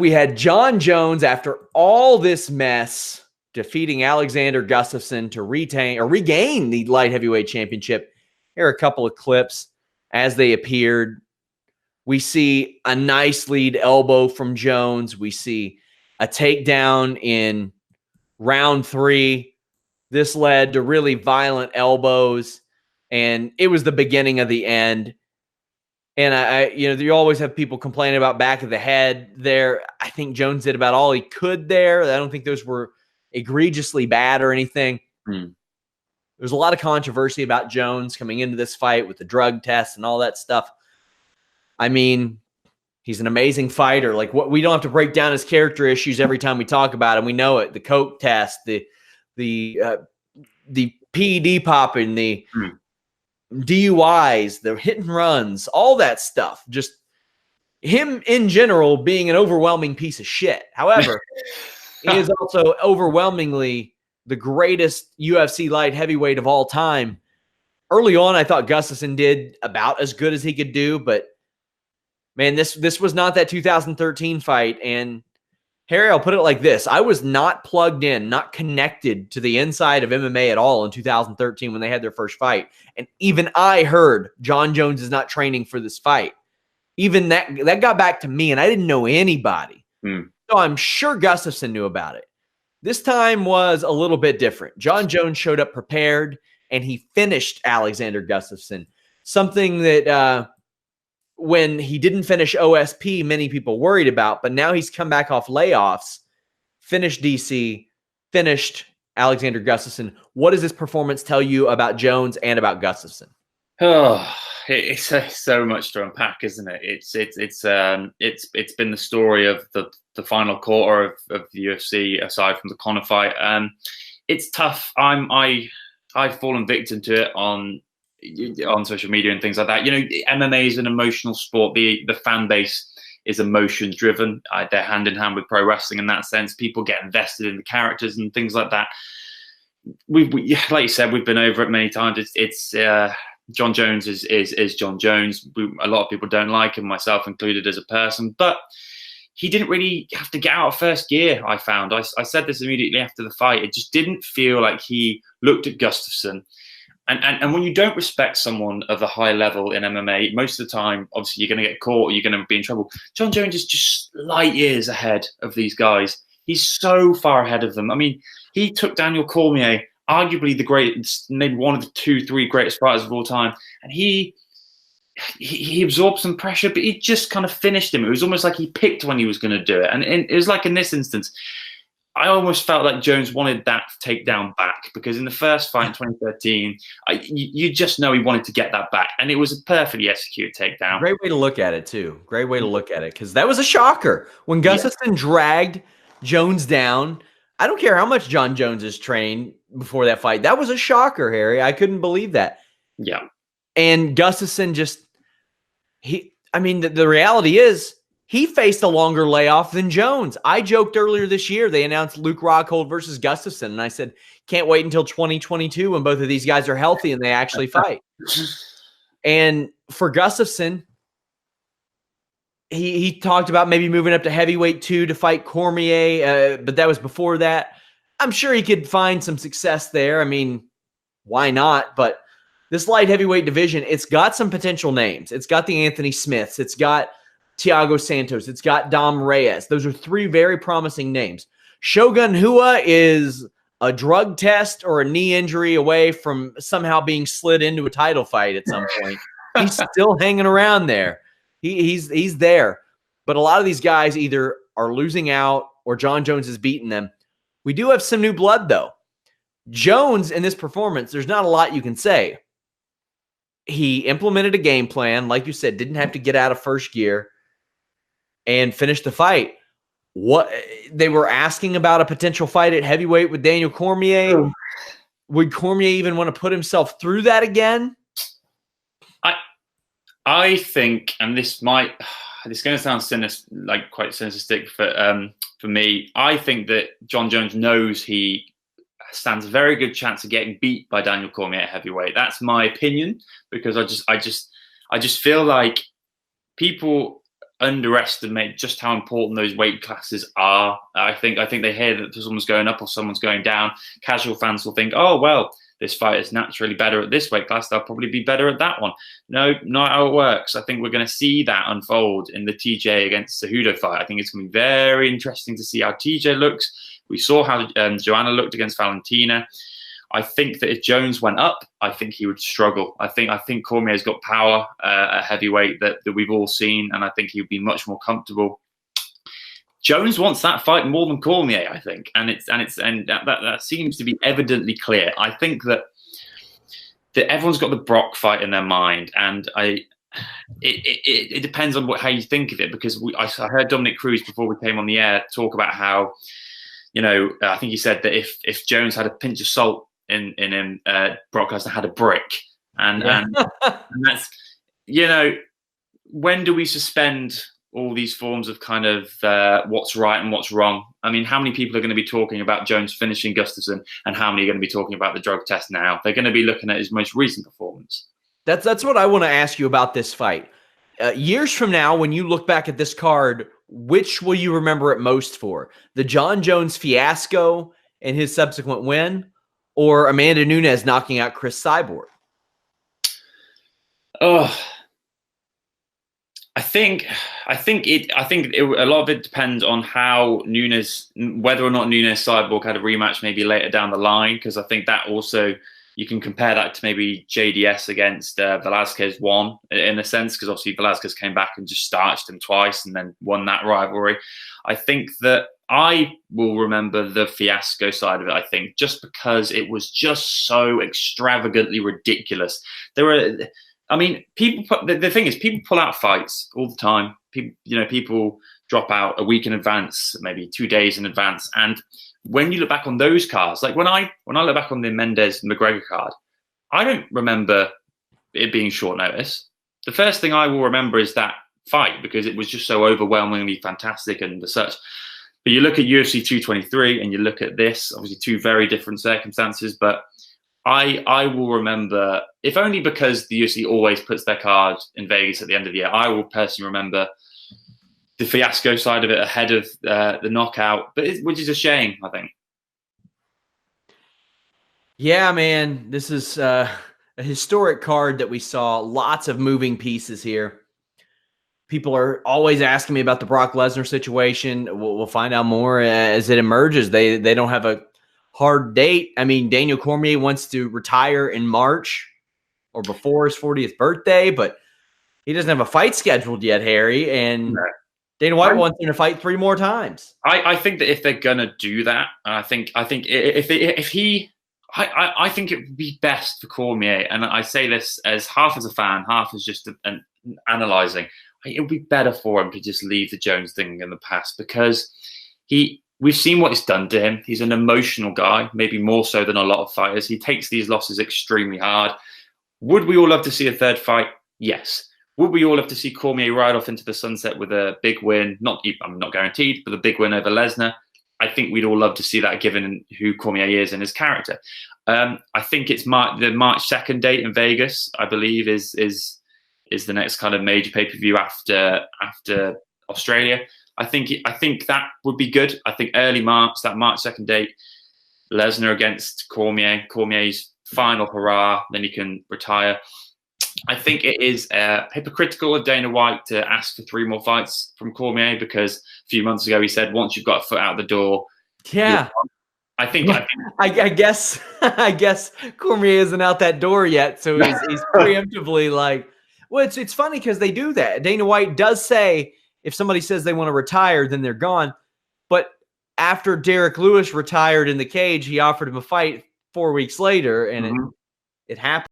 We had Jon Jones, after all this mess, defeating Alexander Gustafsson to regain the light heavyweight championship. Here are a couple of clips as they appeared. We see a nice lead elbow from Jones. We see a takedown in round 3. This led to really violent elbows, and it was the beginning of the end. And you always have people complaining about back of the head there. I think Jones did about all he could there. I don't think those were egregiously bad or anything. There's a lot of controversy about Jones coming into this fight with the drug test and all that stuff. I mean, he's an amazing fighter. Like, what, we don't have to break down his character issues every time we talk about him. We know it. The coke test, the PED popping, the DUIs, the hit and runs, all that stuff. Just him in general being an overwhelming piece of shit. However, he is also overwhelmingly the greatest UFC light heavyweight of all time. Early on, I thought Gustafsson did about as good as he could do, but man, this was not that 2013 fight. And Harry, I'll put it like this. I was not plugged in, not connected to the inside of MMA at all in 2013 when they had their first fight. And even I heard Jon Jones is not training for this fight. Even that got back to me, and I didn't know anybody. So I'm sure Gustafsson knew about it. This time was a little bit different. Jon Jones showed up prepared, and he finished Alexander Gustafsson. Something that when he didn't finish OSP, many people worried about, but now he's come back off layoffs, finished DC, finished Alexander Gustafsson. What does this performance tell you about Jones and about Gustafsson? Oh, it's so much to unpack, isn't it? It's been the story of the final quarter of the UFC, aside from the Conor fight. It's tough. I've fallen victim to it on social media and things like that. You know, MMA is an emotional sport. The fan base is emotion driven. They're hand in hand with pro wrestling in that sense. People get invested in the characters and things like that. We like you said, we've been over it many times. It's Jon Jones is Jon Jones. A lot of people don't like him, myself included, as a person, but he didn't really have to get out of first gear. I found. I said this immediately after the fight. It just didn't feel like he looked at Gustafsson. And when you don't respect someone of a high level in MMA, most of the time, obviously, you're going to get caught or you're going to be in trouble. Jon Jones is just light years ahead of these guys. He's so far ahead of them. I mean, he took Daniel Cormier, arguably the greatest, maybe one of the 2-3 greatest fighters of all time, and he absorbed some pressure, but he just kind of finished him. It was almost like he picked when he was going to do it. And it was like in this instance, I almost felt like Jones wanted that takedown back, because in the first fight in 2013, you just know he wanted to get that back, and it was a perfectly executed takedown. Great way to look at it, too. Great way to look at it, because that was a shocker. When Gustafsson dragged Jones down, I don't care how much Jon Jones is trained before that fight. That was a shocker, Harry. I couldn't believe that. Yeah. And Gustafsson just, the reality is, he faced a longer layoff than Jones. I joked earlier this year, they announced Luke Rockhold versus Gustafsson, and I said, can't wait until 2022 when both of these guys are healthy and they actually fight. And for Gustafsson, he talked about maybe moving up to heavyweight 2 to fight Cormier, but that was before that. I'm sure he could find some success there. I mean, why not? But this light heavyweight division, it's got some potential names. It's got the Anthony Smiths. It's got Thiago Santos. It's got Dom Reyes. Those are 3 very promising names. Shogun Rua is a drug test or a knee injury away from somehow being slid into a title fight at some point. He's still hanging around there. He's there. But a lot of these guys either are losing out or Jon Jones is beating them. We do have some new blood, though. Jones, in this performance, there's not a lot you can say. He implemented a game plan, like you said, didn't have to get out of first gear and finish the fight. What they were asking about a potential fight at heavyweight with Daniel Cormier. Oh. Would Cormier even want to put himself through that again? I think, and this going to sound quite cynicistic for me. I think that Jon Jones knows he stands a very good chance of getting beat by Daniel Cormier at heavyweight. That's my opinion, because I just feel like people underestimate just how important those weight classes are. I think they hear that someone's going up or someone's going down. Casual fans will think, oh, well, this fight is naturally better at this weight class. They'll probably be better at that one. No, not how it works. I think we're going to see that unfold in the TJ against Cejudo fight. I think it's going to be very interesting to see how TJ looks. We saw how Joanna looked against Valentina. I think that if Jones went up, I think he would struggle. I think Cormier's got power at heavyweight that we've all seen, and I think he would be much more comfortable. Jones wants that fight more than Cormier, I think, and that seems to be evidently clear. I think that everyone's got the Brock fight in their mind, and it depends on how you think of it, because I heard Dominic Cruz before we came on the air talk about how, I think he said that if Jones had a pinch of salt in him, Brock Lesnar had a brick, and that's, when do we suspend all these forms of kind of what's right and what's wrong? I mean, how many people are going to be talking about Jones finishing Gustafsson, and how many are going to be talking about the drug test now? They're going to be looking at his most recent performance. That's what I want to ask you about this fight. Years from now, when you look back at this card, which will you remember it most for? The Jon Jones fiasco and his subsequent win, or Amanda Nunes knocking out Chris Cyborg? Oh, I think a lot of it depends on how Nunes, whether or not Nunes Cyborg had a rematch maybe later down the line, because I think that also, you can compare that to maybe JDS against Velasquez won, in a sense, because obviously Velasquez came back and just starched him twice and then won that rivalry. I think that I will remember the fiasco side of it, I think, just because it was just so extravagantly ridiculous. The thing is, people pull out fights all the time. People drop out a week in advance, maybe 2 days in advance. And when you look back on those cards, like when I look back on the Mendes-McGregor card, I don't remember it being short notice. The first thing I will remember is that fight, because it was just so overwhelmingly fantastic and such. But you look at UFC 223 and you look at this, obviously two very different circumstances, but I will remember, if only because the UFC always puts their card in Vegas at the end of the year, I will personally remember the fiasco side of it ahead of the knockout, which is a shame, I think. Yeah, man, this is a historic card that we saw. Lots of moving pieces here. People are always asking me about the Brock Lesnar situation. We'll find out more as it emerges. They don't have a hard date. I mean, Daniel Cormier wants to retire in March or before his 40th birthday, but he doesn't have a fight scheduled yet, Harry. And Dana White wants him to fight 3 more times. I think that if they're gonna do that, I think I think it would be best for Cormier. And I say this as half as a fan, half as just an analyzing. It would be better for him to just leave the Jones thing in the past, because we've seen what it's done to him. He's an emotional guy, maybe more so than a lot of fighters. He takes these losses extremely hard. Would we all love to see a third fight? Yes. Would we all love to see Cormier ride off into the sunset with a big win? I'm not guaranteed, but a big win over Lesnar. I think we'd all love to see that, given who Cormier is and his character. I think it's the March 2nd date in Vegas, I believe, is the next kind of major pay-per-view after Australia. I think that would be good. I think early March, that March 2nd date, Lesnar against Cormier, Cormier's final hurrah, then he can retire. I think it is hypocritical of Dana White to ask for 3 more fights from Cormier, because a few months ago he said, once you've got a foot out the door, yeah. I guess Cormier isn't out that door yet, so he's preemptively like, well, it's funny because they do that. Dana White does say if somebody says they want to retire, then they're gone. But after Derek Lewis retired in the cage, he offered him a fight 4 weeks later, and it happened.